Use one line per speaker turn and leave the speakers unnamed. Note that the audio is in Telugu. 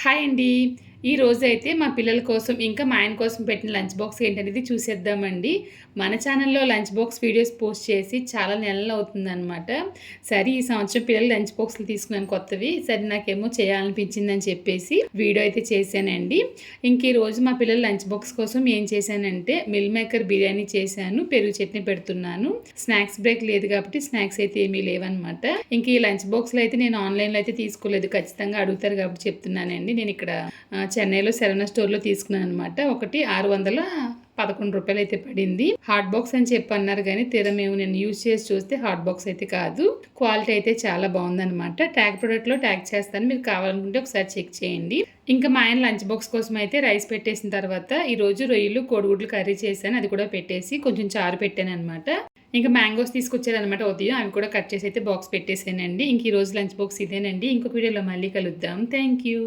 హాయ్ అండి. ఈ రోజైతే మా పిల్లల కోసం, ఇంకా మా ఆయన కోసం పెట్టిన లంచ్ బాక్స్ ఏంటనేది చూసేద్దామండి. మన ఛానల్‌లో లంచ్ బాక్స్ వీడియోస్ పోస్ట్ చేసి చాలా నెలలవుతుందనమాట. సరే ఈ సంవత్సరం పిల్లలు లంచ్ బాక్స్‌లు తీసుకున్నాను కొత్తవి. సరే నాకేమో చేయాలనిపించిందని చెప్పేసి వీడియో అయితే చేశానండి. ఇంక ఈరోజు మా పిల్లల లంచ్ బాక్స్ కోసం ఏం చేశానంటే మిల్ మేకర్ బిర్యానీ చేశాను. పెరుగు చట్నీ పెడుతున్నాను. స్నాక్స్ బ్రేక్ లేదు కాబట్టి స్నాక్స్ అయితే ఏమీ లేవనమాట. ఇంక ఈ లంచ్ బాక్స్‌లో అయితే నేను ఆన్‌లైన్‌లో అయితే తీసుకోలేదు. ఖచ్చితంగా అడుగుతారు కాబట్టి చెప్తున్నానండి. నేను ఇక్కడ చెన్నైలో శరవణ స్టోర్‌లో తీసుకున్నాను అనమాట. ఒకటి ₹611 అయితే పడింది. హాట్ బాక్స్ అని చెప్పి అన్నారు గానీ తీరా నేను యూజ్ చేసి చూస్తే హాట్ బాక్స్ అయితే కాదు. క్వాలిటీ అయితే చాలా బాగుందనమాట. ట్యాగ్ ప్రొడక్ట్‌లో ట్యాగ్ చేస్తాను. మీరు కావాలనుకుంటే ఒకసారి చెక్ చేయండి. ఇంకా మా ఆయన లంచ్ బాక్స్ కోసం అయితే రైస్ పెట్టేసిన తర్వాత ఈరోజు రొయ్యలు, కోడిగుడ్లు కర్రీ చేశాను. అది కూడా పెట్టేసి కొంచెం చారు పెట్టాననమాట. ఇంకా మ్యాంగోస్ తీసుకొచ్చారనమాట ఉదయం. అవి కూడా కట్ చేసి అయితే బాక్స్ పెట్టేసానండి. ఇంక ఈరోజు లంచ్ బాక్స్ ఇదేనండి. ఇంకొక వీడియోలో మళ్ళీ కలుద్దాం. Thank you.